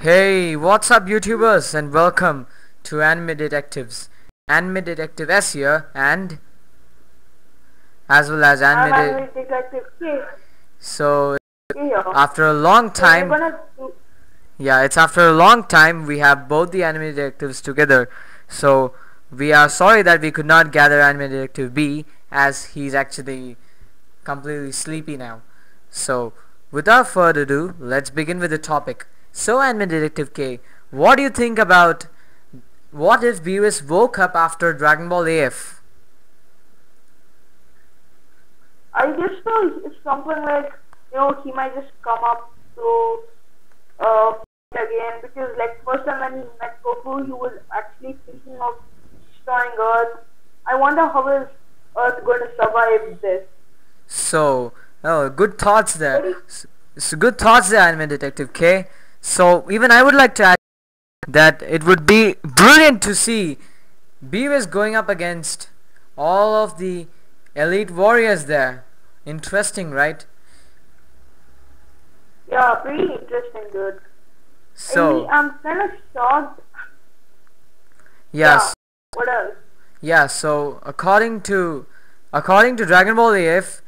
Hey, what's up YouTubers and welcome to Anime Detectives. Anime Detective S here and as well as I'm Anime Anime Detective K So here. after a long So we're time, gonna do, it's after a long time we have both the Anime Detectives together. So we are sorry that we could not gather Anime Detective B as he's actually completely sleepy now. So without further ado, let's begin with the topic. So Anime Detective K, what do you think about what if Beerus woke up after Dragon Ball AF? I guess so. It's something like he might just come up to again because like first time when he met Goku, he was actually thinking of destroying Earth. I wonder how is Earth going to survive this. So, oh, good thoughts there. What do you, So good thoughts there, Anime Detective K. So even I would like to add that it would be brilliant to see Beerus going up against all of the elite warriors there. Interesting, right? yeah, pretty interesting, dude. So, I'm kind of shocked. Yeah. yes, What else? yeah. So according to Dragon Ball AF,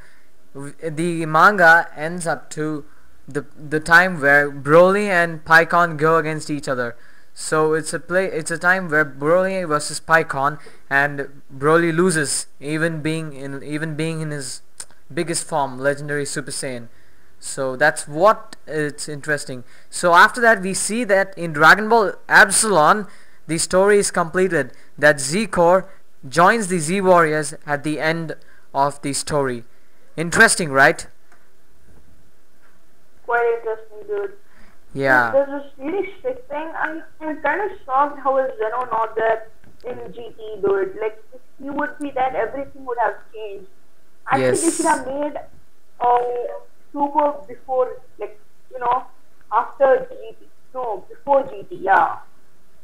the manga ends up to the time where Broly and Pycon go against each other. So it's a time where Broly versus Pycon and Broly loses, even being in his biggest form, legendary Super Saiyan. So that's what it's interesting. So after that we see that in Dragon Ball Absalon the story is completed, that Z-Core joins the Z Warriors at the end of the story. Interesting, right? Quite interesting, dude. Yeah. There's this really strict thing. I'm kind of shocked how is Zeno not there in GT, dude. Like, if he would be there, everything would have changed. Actually, they should Yes. have made Super before, like, after GT. No, before GT, yeah.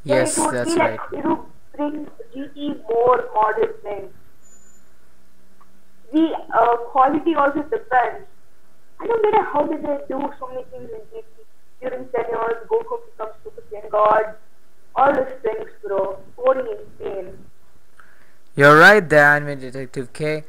Then it Yes, would be that's like, right. it would bring GT more modern things. The quality also depends. I don't get it. How did they do so many things in GT? During 10 years, Goku becomes Super Saiyan God. All these things, bro. Coding insane. You're right there, Anime Detective K.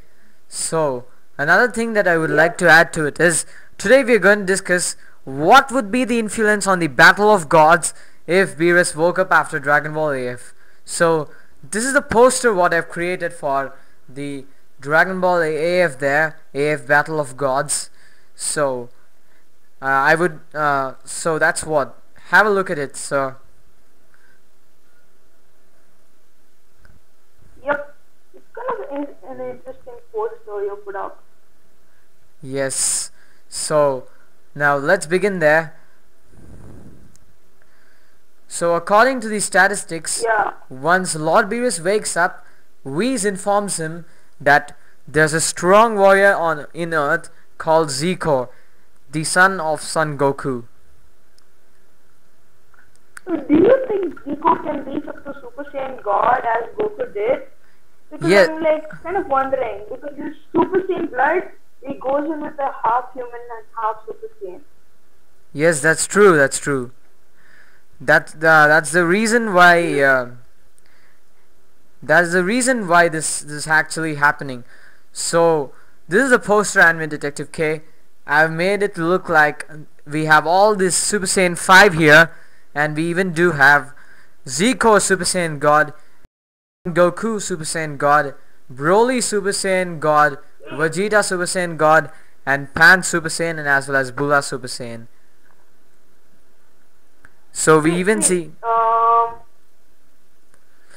So, another thing that I would Yeah. like to add to it is today we are going to discuss what would be the influence on the Battle of Gods if Beerus woke up after Dragon Ball AF. So, this is the poster what I've created for the Dragon Ball AF there, AF Battle of Gods. So, so that's what. Have a look at it, sir. Yep. It's kind of an interesting poster you put up. Yes. So now let's begin there. So according to the statistics, Yeah. once Lord Beerus wakes up, Whis informs him that there's a strong warrior in Earth called Z-Core, the son of Son Goku. So do you think Goku can reach up to Super Saiyan God as Goku did? Because Yeah, I'm like kind of wondering because his Super Saiyan blood it goes in with a half human and half Super Saiyan. yes, that's true. That's true. That's the reason why. That's the reason why this actually happening. So this is a poster, Anime Detective K. I've made it look like we have all this Super Saiyan 5 here, and we even do have Zico Super Saiyan God, Goku Super Saiyan God, Broly Super Saiyan God, Vegeta Super Saiyan God, and Pan Super Saiyan, and as well as Bula Super Saiyan. So we even Wait, see,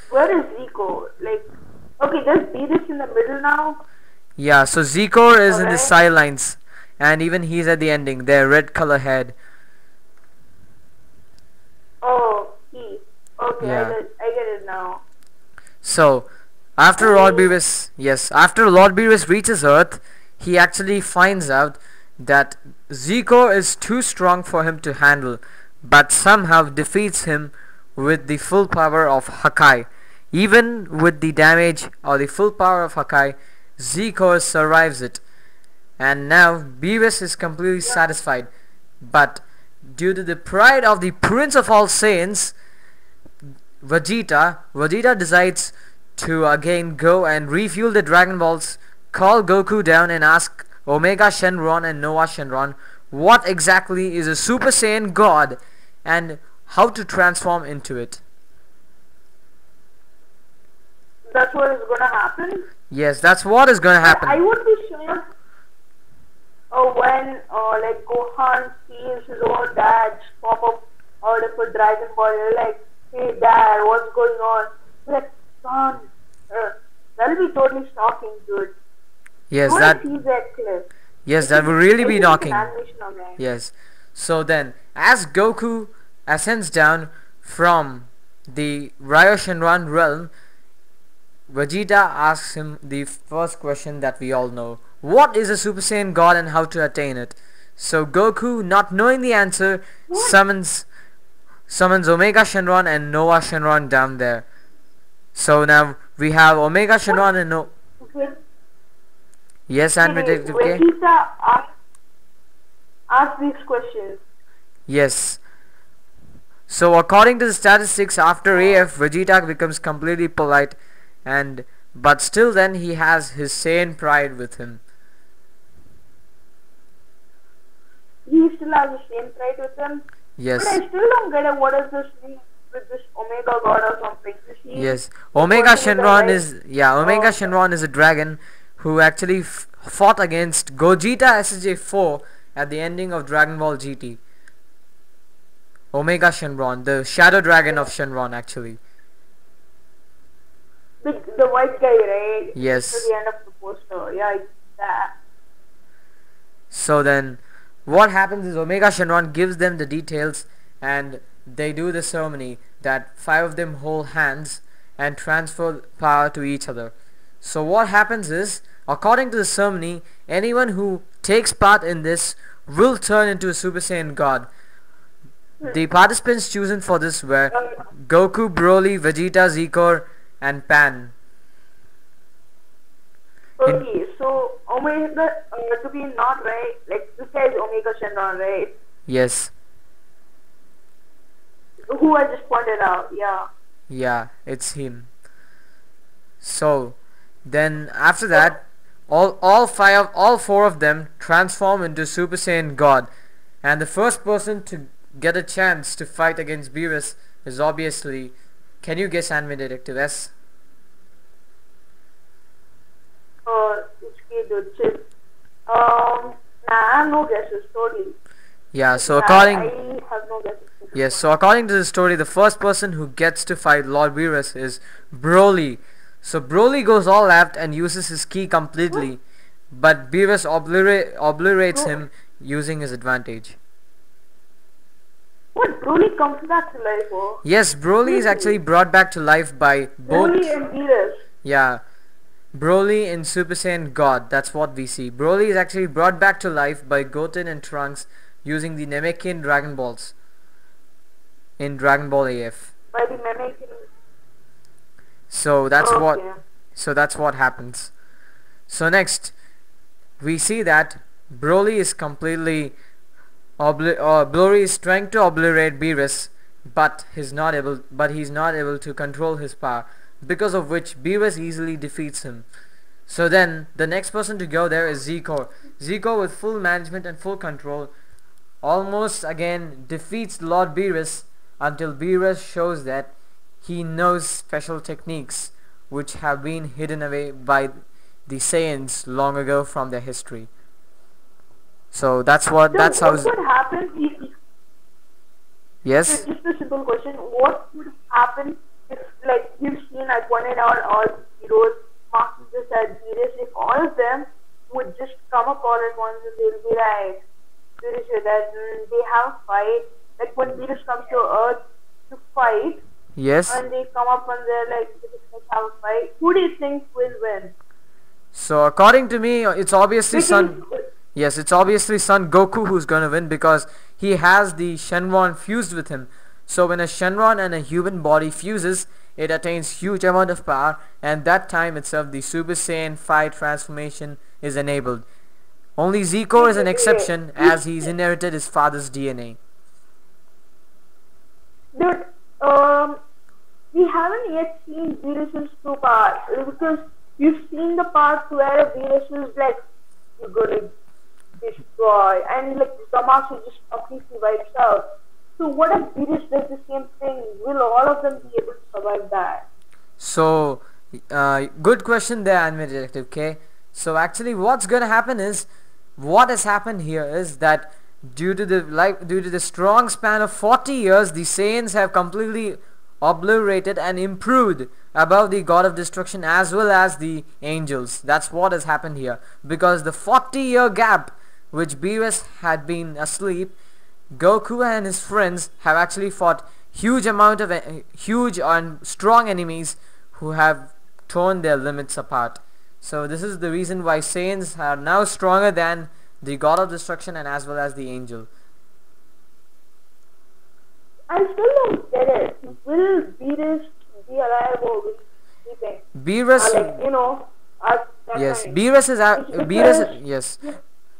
where is Zico? Like, okay, there's Beerus in the middle now. yeah. So Zico is in the Alright. sidelines, and even he's at the ending. Their red color head. Oh, he. Okay, Yeah. I get it now. So, after Lord Beerus, yes, after Lord Beerus reaches Earth, he actually finds out that Zico is too strong for him to handle, but somehow defeats him with the full power of Hakai. Even with the damage or the full power of Hakai, Zico survives it. And now Beerus is completely satisfied. But due to the pride of the Prince of all Saiyans, Vegeta decides to again go and refuel the Dragon Balls, call Goku down and ask Omega Shenron and Nova Shenron what exactly is a Super Saiyan God and how to transform into it. That's what is gonna happen. Yes, that's what is gonna happen. I would be sure when like Gohan sees his own dad pop up out of a Dragon Ball, you're like, hey dad, what's going on? He's like, son, that'll be totally shocking, dude. Yes, Go that and see that clip. yes, that will really be It's knocking. an animation of that. Yes. So then, as Goku ascends down from the Ryo Shenron realm, Vegeta asks him the first question that we all know. What is a Super Saiyan God and how to attain it? So Goku, not knowing the answer, summons Omega Shenron and Nova Shenron down there. So now we have Omega Shenron and No. Okay. Yes, and Detective K. Vegeta ask these questions. Yes. So according to the statistics, after AF, Vegeta becomes completely polite, but still then he has his Saiyan pride with him. He still has the same pride with him. Yes. But I still don't get it. What is this thing with this Omega God or something? Yes. Omega Shenron is a dragon who actually fought against Gogeta SJ4 at the ending of Dragon Ball GT. Omega Shenron, the shadow dragon of Shenron actually. The white guy, right? Yes. To the end of the poster. Yeah, that. So then what happens is Omega Shenron gives them the details and they do the ceremony that 5 of them hold hands and transfer power to each other. So what happens is, according to the ceremony, anyone who takes part in this will turn into a Super Saiyan God. The participants chosen for this were Goku, Broly, Vegeta, Zikor and Pan. Okay, so Omega, to be not right, like this guy is Omega Shenron, right? Yes. Who I just pointed out, yeah. Yeah, it's him. So then after that, all 4 of them transform into Super Saiyan God, and the first person to get a chance to fight against Beerus is obviously, can you guess anime detective S? It's kid, chill. Nah, I have no guesses, totally. Yeah, so I have no guesses. yes, so according to the story, the first person who gets to fight Lord Beerus is Broly. So Broly goes all left and uses his ki completely, but Beerus obliterates him using his advantage. What, Broly comes back to life, oh? Yes, Broly is actually brought back to life by both. Broly and Beerus. Yeah, Broly in Super Saiyan God, that's what we see. Broly is actually brought back to life by Goten and Trunks using the Namekian Dragon Balls in Dragon Ball AF. By the Namekian. So that's what happens. So next we see that Broly is completely Broly is trying to obliterate Beerus, but he's not able to control his power, because of which Beerus easily defeats him. So then the next person to go there is Zikor. Zikor, with full management and full control, almost again defeats Lord Beerus until Beerus shows that he knows special techniques which have been hidden away by the Saiyans long ago from their history. So that's how. What would happen? Yes. Just a simple question. What would happen if, like, you've seen, I pointed out all heroes, Mark just said, Beerus, if all of them would just come up all at once and they'll be like, Beerus said that they have a fight. Like when Beerus comes to Earth to fight, Yes. and they come up and they're like, let's have a fight. Who do you think will win? So according to me, it's obviously Son. Yes, it's obviously Son Goku who's gonna win, because he has the Shenron fused with him. So when a Shenron and a human body fuses, it attains huge amount of power, and that time itself the Super Saiyan 5 transformation is enabled. Only Zikor is an exception, as he's inherited his father's DNA. we haven't yet seen Beerus's true part because we've seen the part where Beerus is like, you're gonna destroy, and like Zamasu just completely wipes out. So what if Beerus does the same thing? Will all of them be able to survive that? So, good question there, Anime Detective. Okay, so actually, what's gonna happen is, what has happened here is that due to the strong span of 40 years, the Saiyans have completely obliterated and improved above the God of Destruction as well as the angels. That's what has happened here, because the 40-year gap which Beerus had been asleep, Goku and his friends have actually fought huge amount of huge and strong enemies who have torn their limits apart. So this is the reason why Saiyans are now stronger than the God of Destruction and as well as the angel. I still don't get it. Will Beerus be alive or will he be sleeping? Beerus, Like, you know, at that yes, time.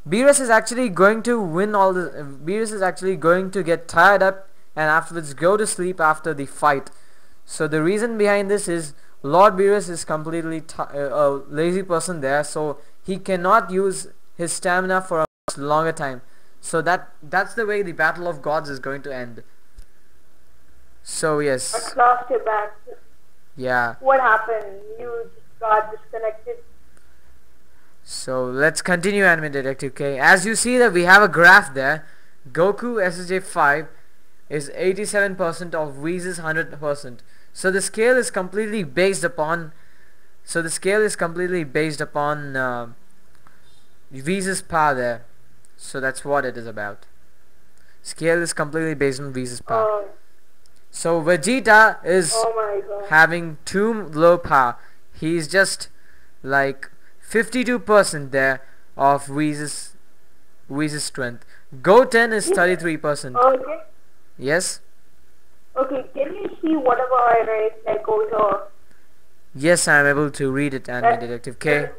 Beerus is actually going to win all the. Beerus is actually going to get tired up and afterwards go to sleep after the fight. So the reason behind this is Lord Beerus is completely a lazy person there, so he cannot use his stamina for a much longer time. So that's the way the Battle of Gods is going to end. So yes. At last you're back. Yeah. What happened? You just got disconnected. So let's continue, Anime Detective K. As you see that we have a graph there. Goku SSJ 5 is 87% of Whis' 100%. So the scale is completely based upon. Whis' power there. So that's what it is about. Scale is completely based on Whis' power. So Vegeta is having too low power. He's just like 52% there of Whis' strength. Goten is 33%. Okay. Yes? Okay, can you see whatever I write like over? Yes, I am able to read it, Anime Detective K.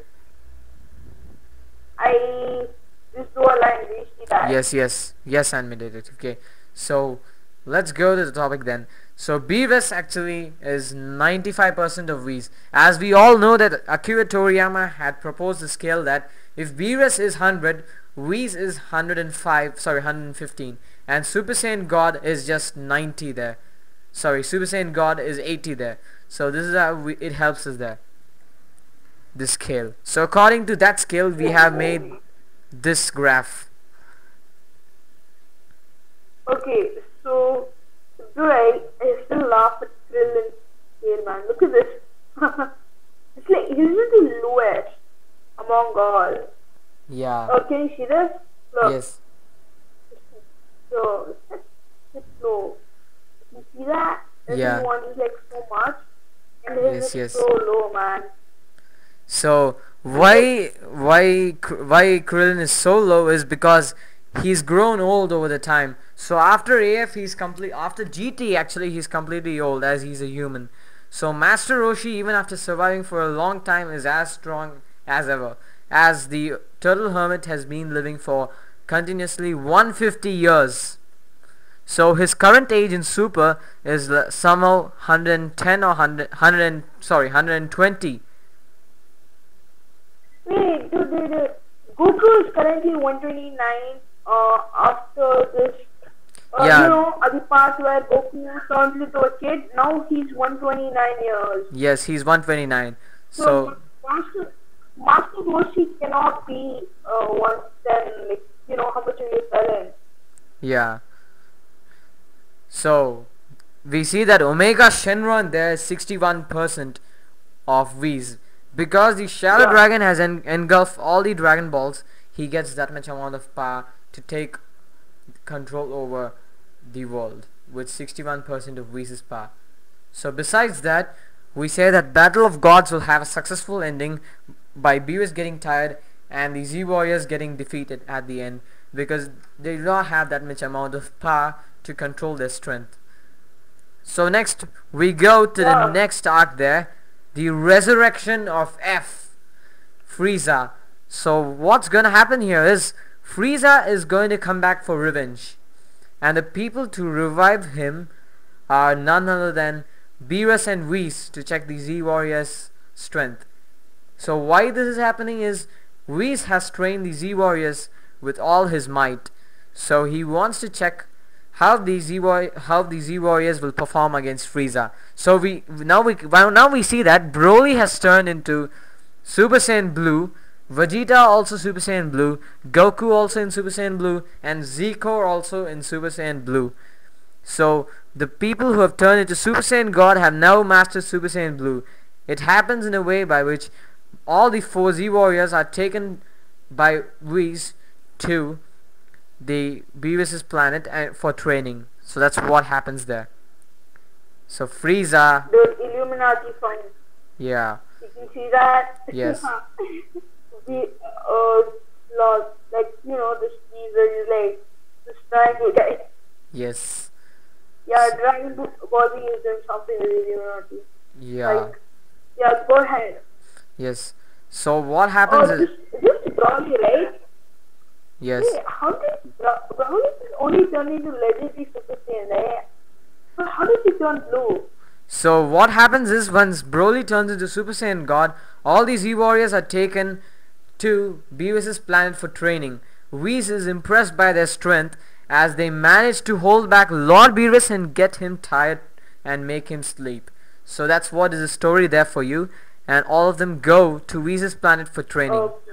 I just do a line, do you see that? Yes, Anime Detective K. So let's go to the topic then. So Beerus actually is 95% of Whis. As we all know that Akira Toriyama had proposed a scale that if Beerus is 100, Whis is 115, and Super Saiyan God is just 90 there. Sorry, Super Saiyan God is 80 there. So this is how it helps us there. This scale. So according to that scale, we have made this graph. Okay, so I still laugh at Krillin scale, man. Look at this. It's like he's the lowest among all. Yeah. Oh, can you see this? Look. Yes. So it's low. You see that? Yeah. Everyone is like so much, and his is so low, man. So why Krillin is so low is because he's grown old over the time. So after AF after GT actually he's completely old as he's a human. So Master Roshi, even after surviving for a long time, is as strong as ever, as the Turtle Hermit has been living for continuously 150 years. So his current age in Super is somehow 110 or 120. Wait, dude. Goku is currently 129 after this. You know, at the part where Goku turns into a kid, now he's 129 years. Yes, he's 129. So Master Roshi cannot be 110, like, you know, how much are you selling? Yeah. So we see that Omega Shenron there is 61% of Whis. Because the Shadow Dragon has engulfed all the Dragon Balls, he gets that much amount of power to take control over the world with 61% of Whis' power. So besides that, we say that Battle of Gods will have a successful ending by Beerus getting tired and the Z Warriors getting defeated at the end, because they do not have that much amount of power to control their strength. So next we go to the next arc there, the resurrection of Frieza. So what's gonna happen here is Frieza is going to come back for revenge, and the people to revive him are none other than Beerus and Whis to check the Z Warriors' strength. So why this is happening is Whis has trained the Z Warriors with all his might. So he wants to check how the Z Warriors will perform against Frieza. So now we see that Broly has turned into Super Saiyan Blue, Vegeta also Super Saiyan Blue, Goku also in Super Saiyan Blue, and Zico also in Super Saiyan Blue. So the people who have turned into Super Saiyan God have now mastered Super Saiyan Blue. It happens in a way by which all the 4 Z Warriors are taken by Whis to the Beerus' planet for training. So that's what happens there. So Frieza, The Illuminati fund. yeah, You can see that. yes, The laws, like the Caesar is like this triangle guy. yes, Yeah, Dragon Ball is doing something with the Illuminati. yeah, Like, yeah, go ahead. yes. So what happens is, This Broly, right? yes, Hey, how did Broly only turn into legendary Super Saiyan, right? So how did he turn blue? so what happens is once Broly turns into Super Saiyan God, all these Z Warriors are taken to Beerus' planet for training. Whis is impressed by their strength as they manage to hold back Lord Beerus and get him tired and make him sleep. So that's what is the story there for you, and all of them go to Whis' planet for training. Okay.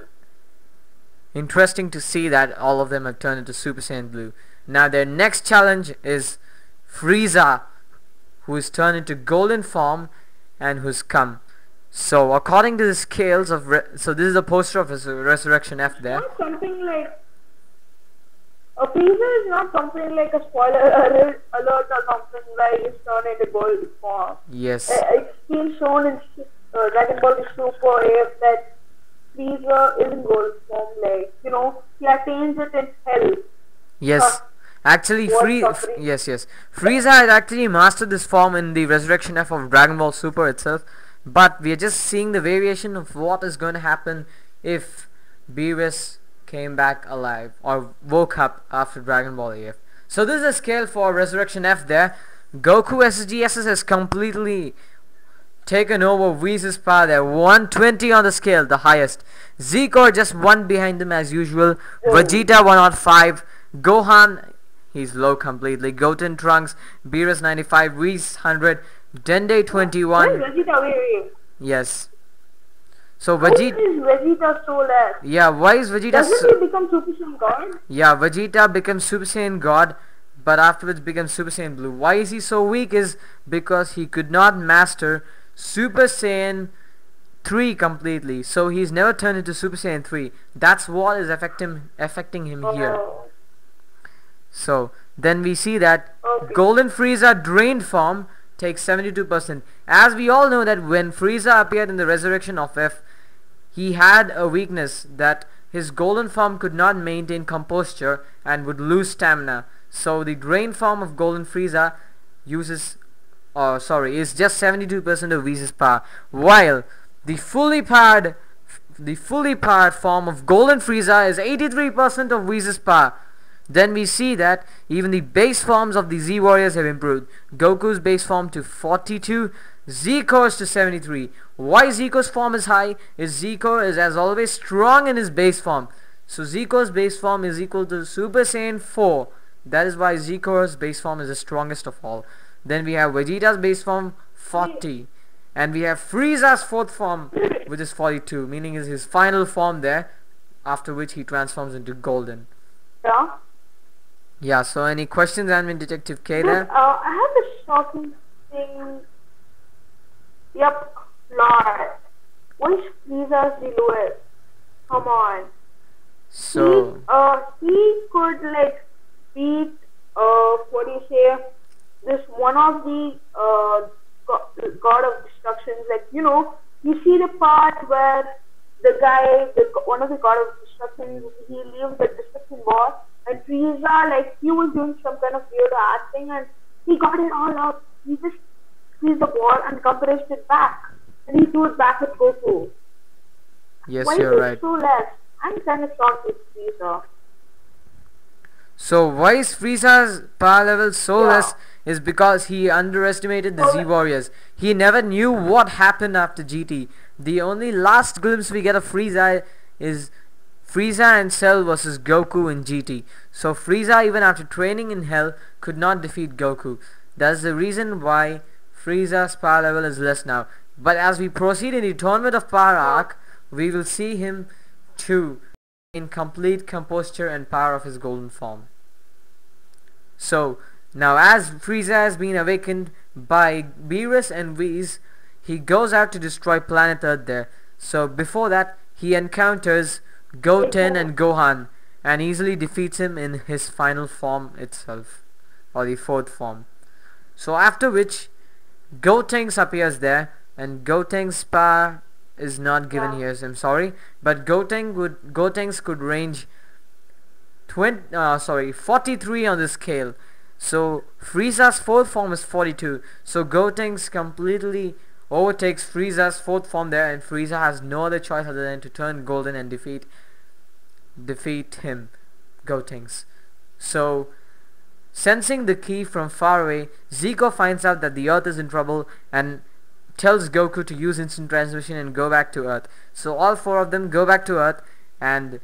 Interesting to see that all of them have turned into Super Saiyan Blue. Now their next challenge is Frieza, who is turned into golden form and who's come. So according to the scales of so this is a poster of his Resurrection F there. Not something like a Frieza is not something like a spoiler alert or something like it's turned into gold form. Yes. It's been shown in Dragon Ball Super AF that Frieza is in gold form, like he attains it in hell. Yes. Actually, yes. Frieza had actually mastered this form in the Resurrection F of Dragon Ball Super itself, but we are just seeing the variation of what is going to happen if Beerus came back alive or woke up after Dragon Ball AF. So this is a scale for Resurrection F there. Goku SSGSS has completely taken over Whis' power there. 120 on the scale, the highest. Zico just one behind them as usual. Vegeta 105. Gohan, he's low completely. Goten Trunks, Beerus 95, Whis 100, Dende 21. Where's Vegeta? Wait. Yes. So Why Vegeta, is Vegeta so less? yeah, why is Vegeta Doesn't he become Super Saiyan God? yeah, Vegeta becomes Super Saiyan God, but afterwards becomes Super Saiyan Blue. Why is he so weak is because he could not master Super Saiyan 3 completely. So he's never turned into Super Saiyan 3. That's what is affecting him here. Oh. So then we see that Okay. Golden Frieza drained form takes 72%. As we all know that when Frieza appeared in the Resurrection of F, he had a weakness that his golden form could not maintain composure and would lose stamina. So the drained form of Golden Frieza is just 72% of Whis' power, while the fully powered form of Golden Frieza is 83% of Whis' power. Then we see that even the base forms of the Z Warriors have improved. Goku's base form to 42, Zico's to 73. Why Zico's form is high is Zico is as always strong in his base form. So Zico's base form is equal to Super Saiyan 4. That is why Zico's base form is the strongest of all. Then we have Vegeta's base form 40. And we have Frieza's fourth form, which is 42, meaning is his final form there, after which he transforms into golden. Yeah. Yeah, so any questions, Admin Detective K there? I have a shocking thing. Yep, Lord. What is Frieza's the lowest? Come on. So, He could like beat what do you say? This one of the God of Destructions. Like you see the part where the guy, one of the God of Destructions, he leaves the destruction ball. And Frieza, like, he was doing some kind of weird acting and he got it all out. He just squeezed the ball and compressed it back. And he threw it back at Goku. yes, Why you're is it right. so less? I'm kind of shocked with Frieza. So why is Frieza's power level so Yeah. less is because he underestimated the Z So Warriors. He never knew what happened after GT. The only last glimpse we get of Frieza is Frieza and Cell versus Goku in GT. So Frieza, even after training in Hell, could not defeat Goku. That's the reason why Frieza's power level is less now. But as we proceed in the Tournament of Power arc, we will see him too in complete composture and power of his golden form. So now as Frieza has been awakened by Beerus and Whis, he goes out to destroy planet Earth there. So before that he encounters Goten and Gohan and easily defeats him in his final form itself, or the fourth form. So after which Gotenks appears there, and Gotenks' power is not given yeah. here, so I'm sorry, but Gotenks could range 43 on the scale. So Frieza's fourth form is 42. So Gotenks completely overtakes Frieza's fourth form there, and Frieza has no other choice other than to turn golden and defeat him, Gotenks. So sensing the key from far away, Zico finds out that the Earth is in trouble and tells Goku to use instant transmission and go back to Earth. So all four of them go back to Earth, and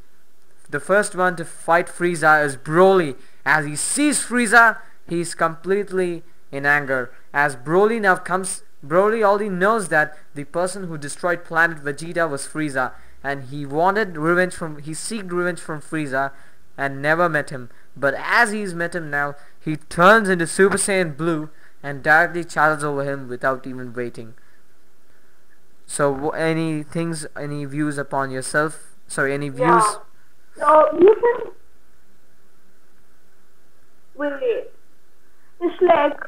the first one to fight Frieza is Broly. As he sees Frieza, he's completely in anger. As Broly now comes, Broly already knows that the person who destroyed planet Vegeta was Frieza, and he seeked revenge from Frieza and never met him. But as he's met him now, he turns into Super Saiyan Blue and directly charges over him without even waiting. So any views upon yourself? Sorry, any views? Yeah. So you can wait. It's like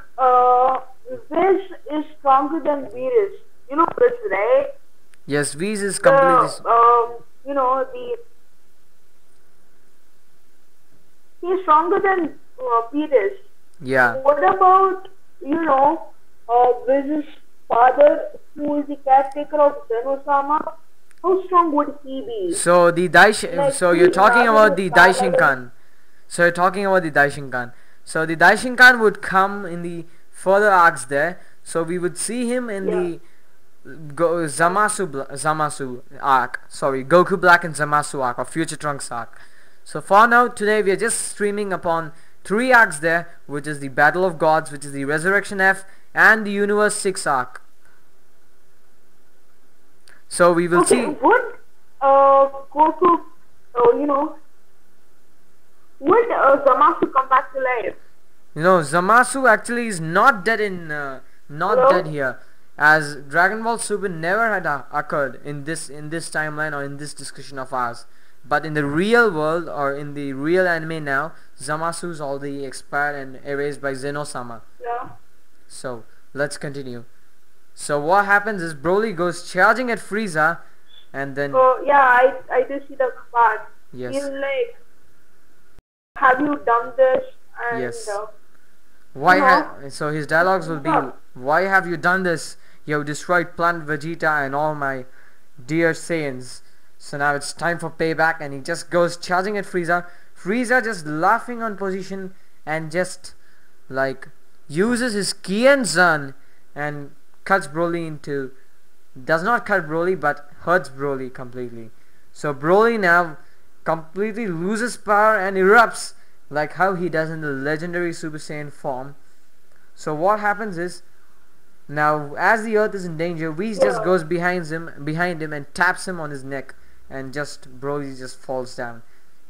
Viz is stronger than Beerus. You know Viz, right? Yes, Whis is completely. You know he's stronger than Beerus. Yeah. What about Viz's father, who is the caretaker of Zenosama? How strong would he be? So the so you're talking about the Daishinkan. So you're talking about the Daishinkan. So the Daishinkan would come in the further arcs there. So we would see him in the Zamasu arc. Sorry, Goku Black and Zamasu arc, or Future Trunks arc. So for now, today we are just streaming upon 3 arcs there, which is the Battle of Gods, which is the Resurrection F, and the Universe 6 arc. So we will see. Would Goku, would Zamasu come back to life? Zamasu actually is not dead dead here, as Dragon Ball Super never had occurred in this timeline or in this discussion of ours. But in the real world, or in the real anime now, Zamasu is already expired and erased by Zenosama. Yeah. So let's continue. So what happens is Broly goes charging at Frieza, and then yeah, I do see the part. yes, He's like, have you done this? And, yes. So his dialogues will be, why have you done this? You have destroyed Planet Vegeta and all my dear Saiyans. So now it's time for payback, and he just goes charging at Frieza. Frieza just laughing on position and just like uses his Ki and Zan and cuts Broly into, does not cut Broly but hurts Broly completely. So Broly now completely loses power and erupts like how he does in the legendary Super Saiyan form. So what happens is, now as the Earth is in danger, Whis just goes behind him and taps him on his neck, and Broly just falls down,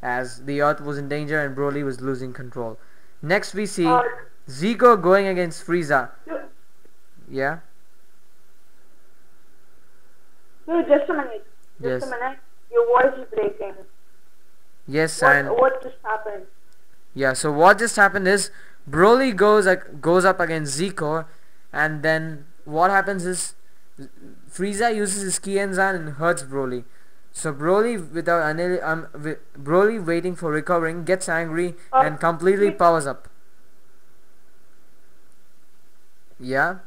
as the Earth was in danger and Broly was losing control. Next we see Zico going against Frieza. Yeah? No, just a minute. Yes. Just a minute. Your voice is breaking. Yes, what just happened? Yeah, so what just happened is Broly goes up against Zico, and then what happens is Frieza uses his Ki and Zan and hurts Broly. So Broly, Broly waiting for recovering, gets angry and completely powers up. Yeah?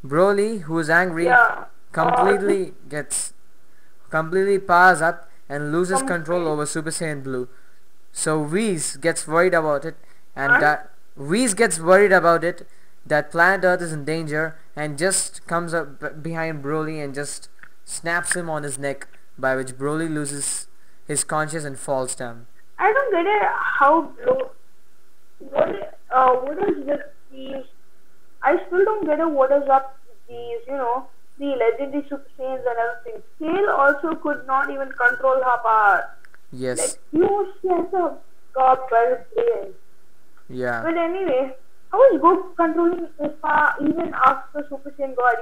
Broly, who is angry, completely powers up and loses control over Super Saiyan Blue. So Whis gets worried about it, and And that Whis gets worried about it that planet Earth is in danger, and just comes up behind Broly and just snaps him on his neck, by which Broly loses his conscience and falls down. I don't get it how what is with these? I still don't get it. What is up with these? The legendary Super Saiyans and everything. Kale also could not even control her power. Like Yes. she has a god by brain. Yeah. But anyway, how is Goku controlling his power even after Super Saiyan God?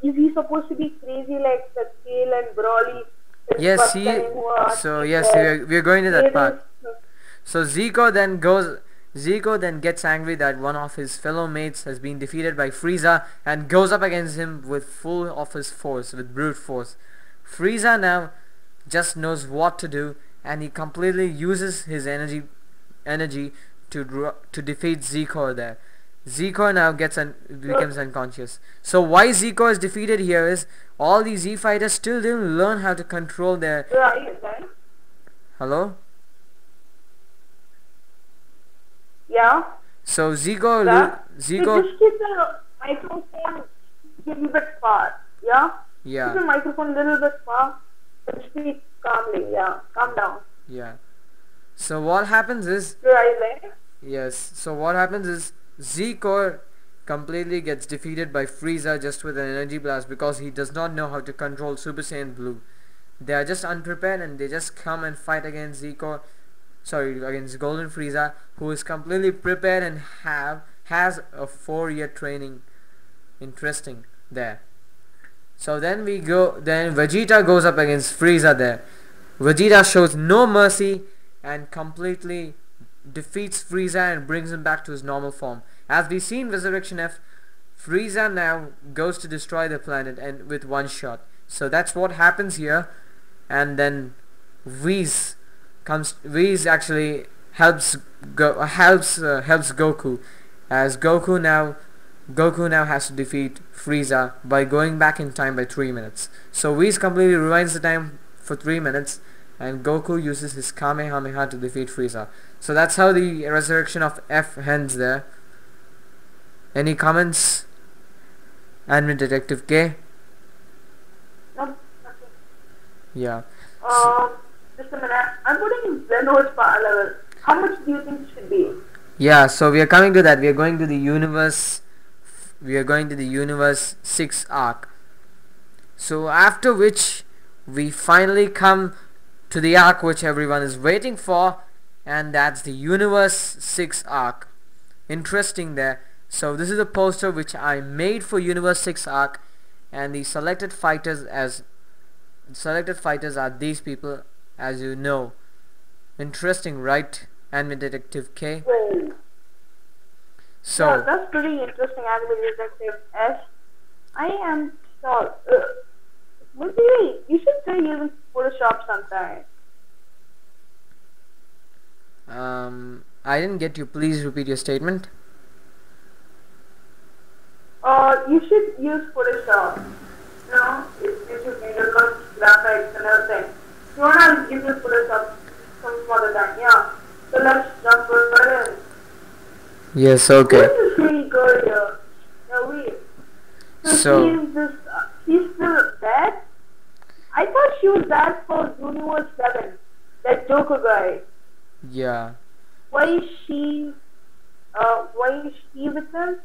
Is he supposed to be crazy like the Kale and Broly? The Yes, first he. time who are So like yes, we're going to that part. Beerus? So Zico then gets angry that one of his fellow mates has been defeated by Frieza and goes up against him with full of his force, with brute force. Frieza now just knows what to do, and he completely uses his energy to defeat Zico there. Zico now becomes unconscious. So why Zico is defeated here is all these Z fighters still didn't learn how to control their. Right. Hello? Yeah. So Zico You just keep the microphone a little bit far. Yeah. Keep yeah. the microphone a little bit far and speak calmly. Yeah. Calm down. Yeah. So what happens is Right there. yes. So what happens is Zico completely gets defeated by Frieza just with an energy blast because he does not know how to control Super Saiyan Blue. They are just unprepared and they just come and fight against against Golden Frieza, who is completely prepared and has a 4-year training. Interesting there. So then Vegeta goes up against Frieza there. Vegeta shows no mercy and completely defeats Frieza and brings him back to his normal form. As we see in Resurrection F, Frieza now goes to destroy the planet and with one shot. So that's what happens here, and then Whis actually helps Goku, as Goku now has to defeat Frieza by going back in time by 3 minutes. So Whis completely rewinds the time for 3 minutes, and Goku uses his Kamehameha to defeat Frieza. So that's how the Resurrection of F ends there. Any comments? Anime Detective K? No, nothing. Yeah. Just a minute. I'm putting Zeno's power level. How much do you think it should be? Yeah, so we are coming to that. We are going to the Universe 6 arc. So after which we finally come to the arc which everyone is waiting for, and that's the Universe 6 arc. Interesting there. So this is a poster which I made for Universe 6 arc, and the selected fighters are these people, as you know. Interesting, right? Anime Detective K. Well, So yeah, that's pretty interesting. Anime Detective S. I am sure. Maybe you should try using Photoshop sometime. I didn't get you. Please repeat your statement. You should use Photoshop. It gives you video graphics and everything. You wanna give you Photoshop some other time, yeah. So let's jump right in. Yes, okay. Who is this really girl here? Yeah, wait. So She's still dead? I thought she was dead for Universe 7. That Joker guy. yeah. Why is she with him?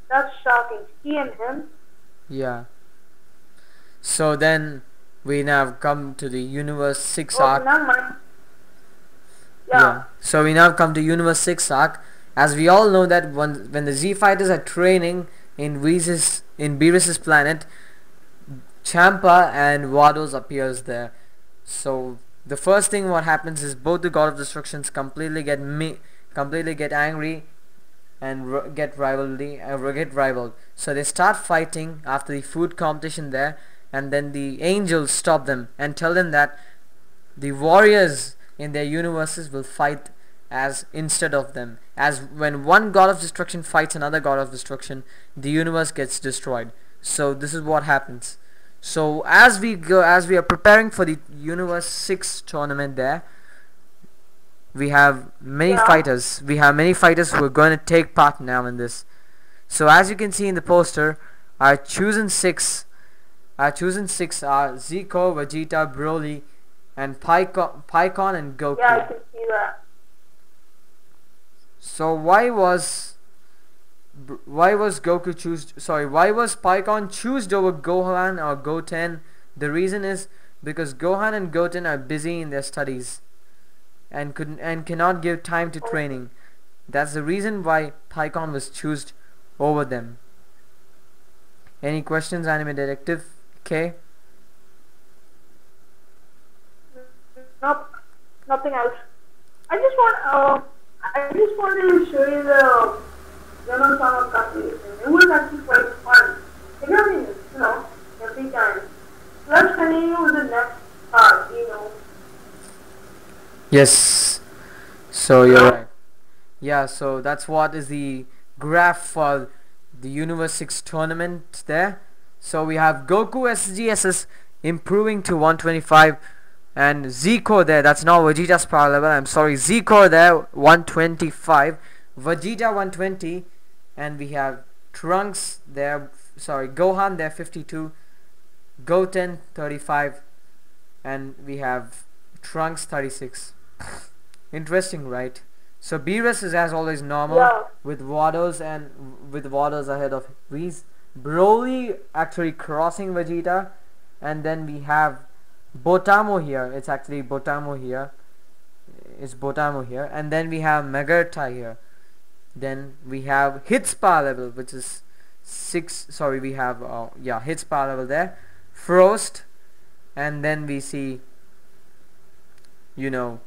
That's shocking. She and him? Yeah. So then we now come to the Universe 6 Oh, arc. never mind. Yeah. So we now come to Universe 6 arc. As we all know that when the Z fighters are training in Beerus' planet, Champa and Vados appears there. So the first thing what happens is both the God of Destructions completely get angry and get rivaled. So they start fighting after the food competition there, and then the angels stop them and tell them that the warriors in their universes will fight as instead of them, as when one God of Destruction fights another God of Destruction, the universe gets destroyed. So this is what happens. So as we are preparing for the Universe 6 tournament there, we have many Yeah. fighters. We have many fighters who are going to take part now in this. So as you can see in the poster, our chosen six are Zico, Vegeta, Broly, and Pycon and Yeah, I Goku. can see that. So why was Goku choose? Sorry, why was Pycon chosen over Gohan or Goten? The reason is because Gohan and Goten are busy in their studies and cannot give time to training. That's the reason why Pycon was chosen over them. Any questions, Anime Detective K? Nope. Nothing else. I just wanted to show you the Zamasu calculation. It was actually quite fun. It really is, every time. Let's continue with the next part. Yes. So you're right. Yeah, so that's what is the graph for the Universe 6 tournament there. So we have Goku SGSS improving to 125 and Zico there, that's not Vegeta's power level, I'm sorry, Zico there 125, Vegeta 120, and we have Trunks there, sorry, Gohan there 52, Goten 35, and we have Trunks 36. Interesting, right? So Beerus is as always normal, Yeah. with Waters ahead of Whis. Broly actually crossing Vegeta, and then we have Botamo here. It's actually Botamo here. It's Botamo here, and then we have Megarta here. Then we have Hits power level, which is 6. Sorry, we have Hits power level there. Frost, and then we see Botamo.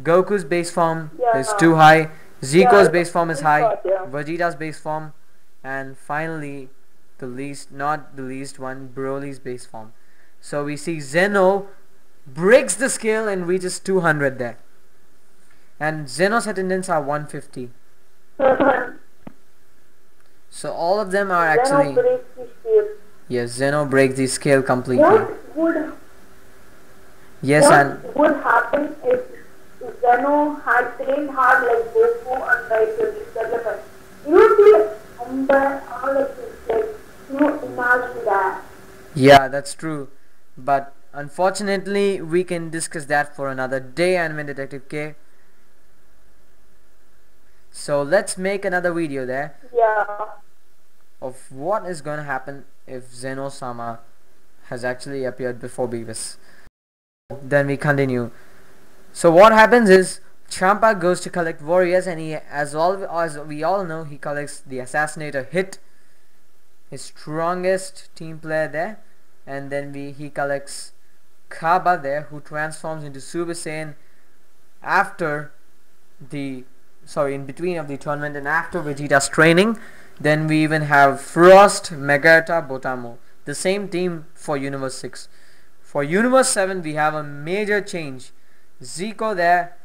Goku's base form is too high. Zico's base form is high. Vegeta's base form, and finally, not the least one, Broly's base form. So we see Zeno breaks the scale and reaches 200 there, and Zeno's attendance are 150. So all of them are actually yes. Zeno breaks the scale completely. What would would happen if Zeno had trained hard like Goku and like these developers? It would be imagine that. Yeah, that's true. But unfortunately, we can discuss that for another day, Anime Detective K. So let's make another video there. Yeah. Of what is going to happen if Zeno-sama has actually appeared before Beerus. Then we continue. So what happens is Champa goes to collect warriors, and as we all know, he collects the Assassinator Hit, his strongest team player there, and then he collects Kaba there, who transforms into Super Saiyan in between of the tournament and after Vegeta's training. Then we even have Frost, Megarta, Botamo, the same team for Universe 6. For Universe 7 we have a major change. Zico there,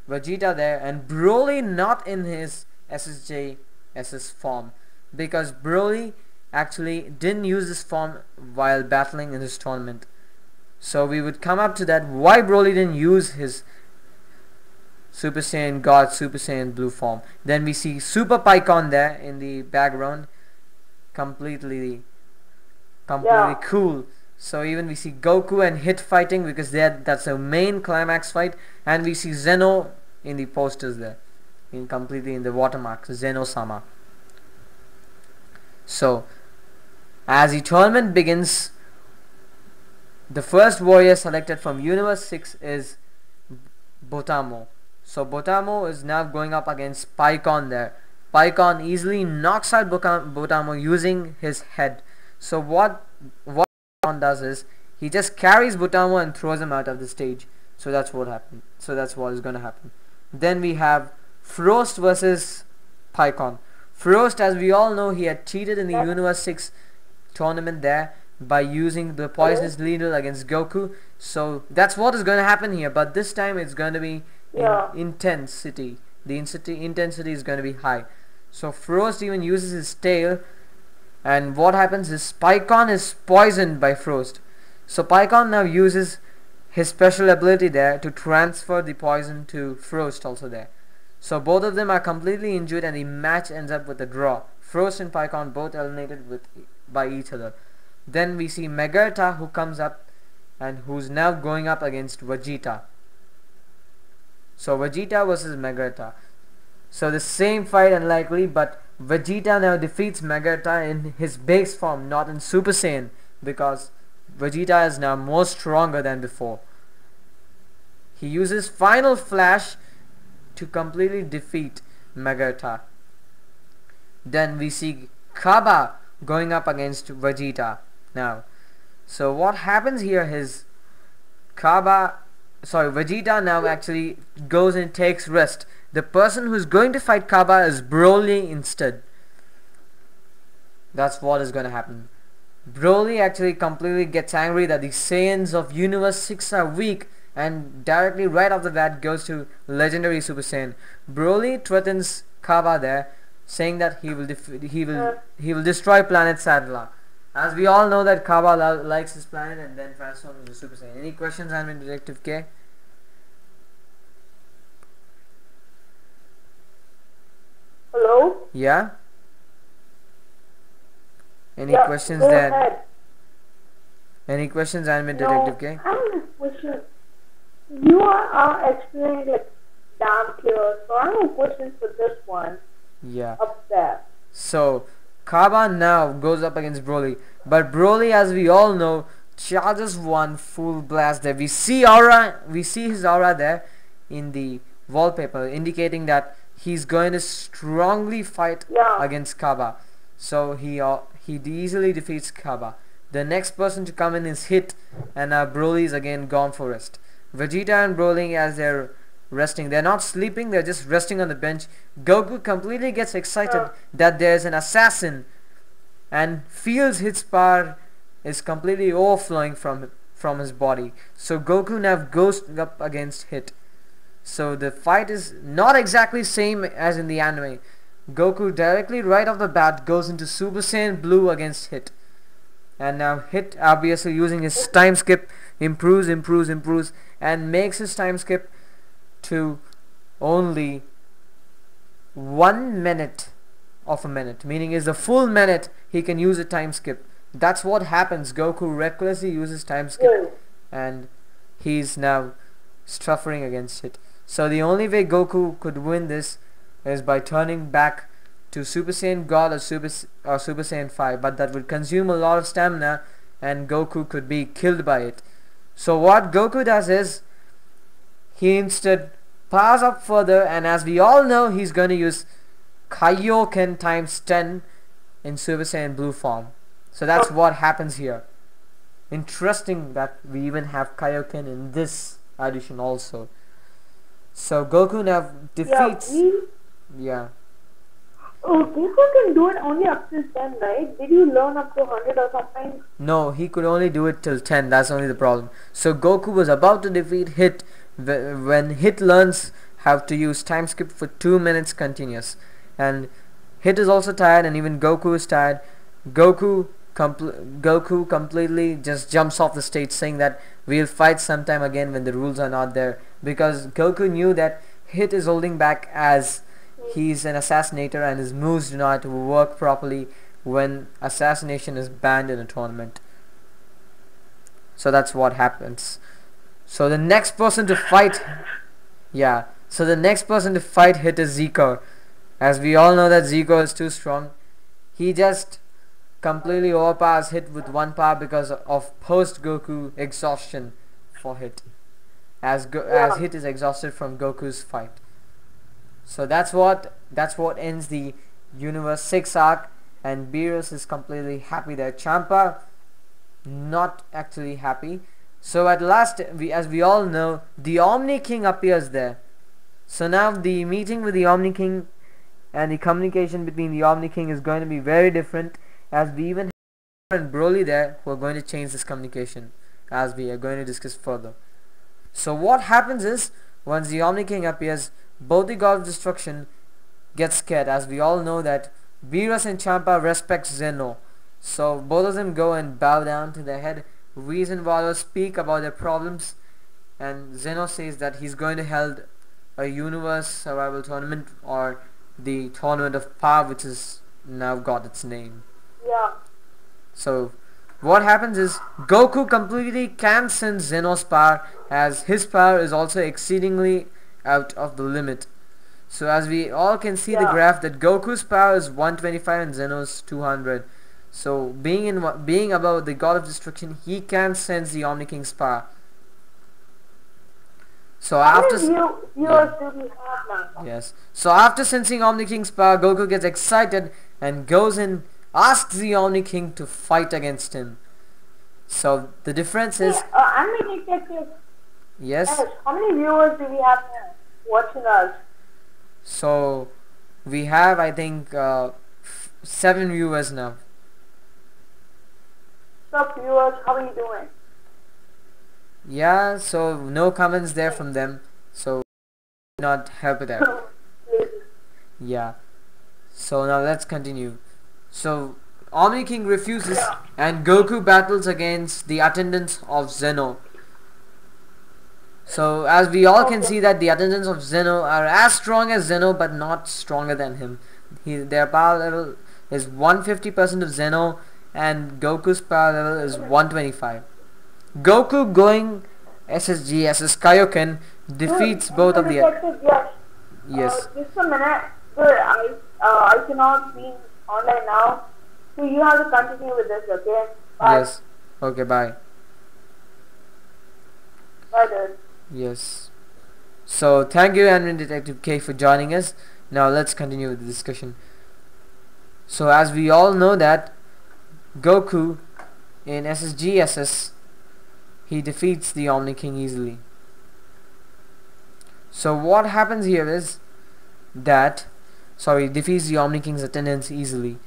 Vegeta there, and Broly not in his SSJSS form, because Broly actually didn't use this form while battling in his tournament. So we would come up to that, why Broly didn't use his Super Saiyan God, Super Saiyan Blue form. Then we see Super Pycon there in the background, completely cool. So even we see Goku and Hit fighting, because that's a main climax fight, and we see Zeno in the posters there, completely in the watermark, Zeno-sama. So as the tournament begins, the first warrior selected from Universe 6 is Botamo. So Botamo is now going up against Pycon there. Pycon easily knocks out Botamo using his head. So what Pycon does is he just carries Botamo and throws him out of the stage. So that's what happened. So that's what is going to happen. Then we have Frost versus Pycon. Frost, as we all know, he had cheated in the Universe 6 tournament there by using the poisonous needle against Goku. So that's what is going to happen here, but this time it's going to be intensity. The intensity is going to be high. So Frost even uses his tail, and what happens is Pycon is poisoned by Frost. So Pycon now uses his special ability there to transfer the poison to Frost also there. So both of them are completely injured and the match ends up with a draw. Frost and Pycon both eliminated by each other. Then we see Megarta who comes up and who's now going up against Vegeta. So Vegeta versus Megarta. So the same fight unlikely, but Vegeta now defeats Megarta in his base form, not in Super Saiyan, because Vegeta is now more stronger than before. He uses Final Flash to completely defeat Megarta. Then we see Kaba going up against Vegeta now. So what happens here is Vegeta now actually goes and takes rest. The person who's going to fight Kaba is Broly instead. That's what is going to happen. Broly actually completely gets angry that the Saiyans of Universe 6 are weak, and directly right off the bat goes to Legendary Super Saiyan. Broly threatens Kaba there, saying that he will destroy planet Sadla. As we all know that Kaba likes his planet and then transforms into Super Saiyan. Any questions, Anime Detective K? Hello? Yeah? Any questions there? Ahead. Any questions, Anime Detective K? I have a question. You are explaining like damn clear, so I have a question for this one. Yeah. Up there. So Kaba now goes up against Broly, but Broly, as we all know, charges one full blast there. We see his aura there in the wallpaper, indicating that he's going to strongly fight against Kaba. So he easily defeats Kaba. The next person to come in is Hit, and now Broly is again gone for rest. Vegeta and Broly, as they're resting, they're not sleeping, they're just resting on the bench. Goku completely gets excited that there's an assassin and feels Hit's power is completely overflowing from his body. So Goku now goes up against Hit. So the fight is not exactly same as in the anime. Goku directly right off the bat goes into Super Saiyan Blue against Hit. And now Hit, obviously using his time skip, improves and makes his time skip to only 1 minute of a minute, meaning is a full minute he can use a time skip. That's what happens. Goku recklessly uses time skip and he's now suffering against Hit. So the only way Goku could win this is by turning back to Super Saiyan God or Super Saiyan 5, but that would consume a lot of stamina and Goku could be killed by it. So what Goku does is he instead powers up further, and as we all know, he's going to use Kaioken times 10 in Super Saiyan Blue form. So that's what happens here. Interesting that we even have Kaioken in this edition also. So Goku now defeats... Goku can do it only up to 10, right? Did you learn up to 100 or something? No, he could only do it till 10. That's only the problem. So Goku was about to defeat Hit when Hit learns how to use time skip for 2 minutes continuous. And Hit is also tired, and even Goku is tired. Goku completely just jumps off the stage, saying that we'll fight sometime again when the rules are not there, because Goku knew that Hit is holding back as he's an assassinator and his moves do not work properly when assassination is banned in a tournament. So that's what happens. So the next person to fight Hit is Zico. As we all know that Zico is too strong. He just completely overpowers Hit with one power because of post Goku exhaustion for Hit, as Hit is exhausted from Goku's fight. So that's what ends the Universe 6 arc, and Beerus is completely happy there. Champa not actually happy. So at last, as we all know, the Omni King appears there. So now the meeting with the Omni King and the communication between the Omni King is going to be very different, as we even have Broly there who are going to change this communication, as we are going to discuss further. So what happens is, once the Omni King appears, both the God of Destruction get scared, as we all know that Beerus and Champa respect Zeno. So both of them go and bow down to their head. Whis and Wallo speak about their problems, and Zeno says that he's going to hold a universe survival tournament, or the tournament of power, which has now got its name. Yeah. So what happens is Goku completely can't sense Zeno's power, as his power is also exceedingly out of the limit. So as we all can see the Yeah. graph, that Goku's power is 125 and Zeno's 200. So being above the God of Destruction, he can't sense the Omni King's power. So How after many viewers do we have now? yes, so after sensing Omni King's power, Goku gets excited and goes and asks the Omni King to fight against him. So the difference is, Anime Detective. yes, Yes. How many viewers do we have now watching us? so we have, I think, 7 viewers now. What's up, viewers? How are you doing? Yeah, so no comments there from them, so not help it out. Yeah, so now let's continue. So Omni King refuses and Goku battles against the attendants of Zeno. So as we all can see that the attendants of Zeno are as strong as Zeno, but not stronger than him. Their power level is 150% of Zeno, and Goku's power level is 125. Goku going SSG SS Kaioken defeats both of the Detective, yes. yes. Just a minute. Sir, I cannot be online now. So you have to continue with this, okay? Bye. Yes. Okay, bye. Bye, dude. Yes. So thank you, Anime Detective K, for joining us. Now let's continue with the discussion. So as we all know that Goku in SSGSS, he defeats the Omni King easily. So what happens here is that, defeats the Omni King's attendants easily.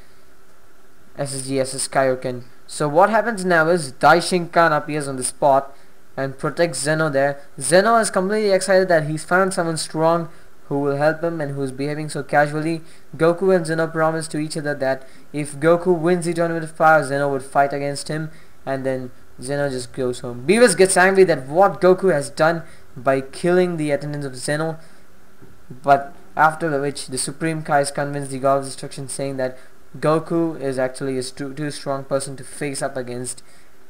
SSGSS Kaioken. So what happens now is Daishinkan appears on the spot and protects Zeno there. Zeno is completely excited that he's found someone strong who will help him and who's behaving so casually. Goku and Zeno promise to each other that if Goku wins the Tournament of Power, Zeno would fight against him, and then Zeno just goes home. Beerus gets angry that what Goku has done by killing the attendants of Zeno, but after which the Supreme Kai is convinced the God of Destruction, saying that Goku is actually a too strong person to face up against,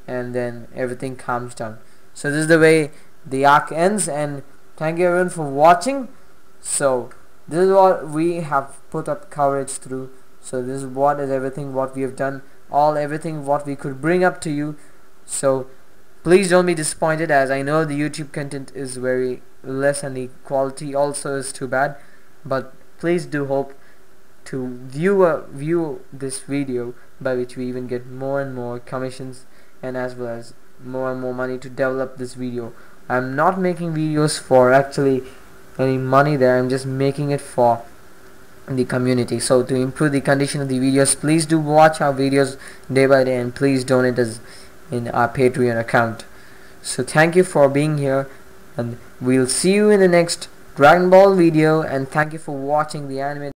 and then everything calms down. So this is the way the arc ends, and thank you everyone for watching. So this is what we have put up coverage through. So this is what is everything what we have done, everything what we could bring up to you. So please don't be disappointed, as I know the YouTube content is very less and the quality also is too bad, but please do hope to view this video, by which we even get more and more commissions, and as well as more and more money to develop this video. I'm not making videos for actually any money there, I'm just making it for the community. So to improve the condition of the videos, please do watch our videos day by day, and please donate us in our Patreon account. So thank you for being here, and we'll see you in the next Dragon Ball video, and thank you for watching the Anime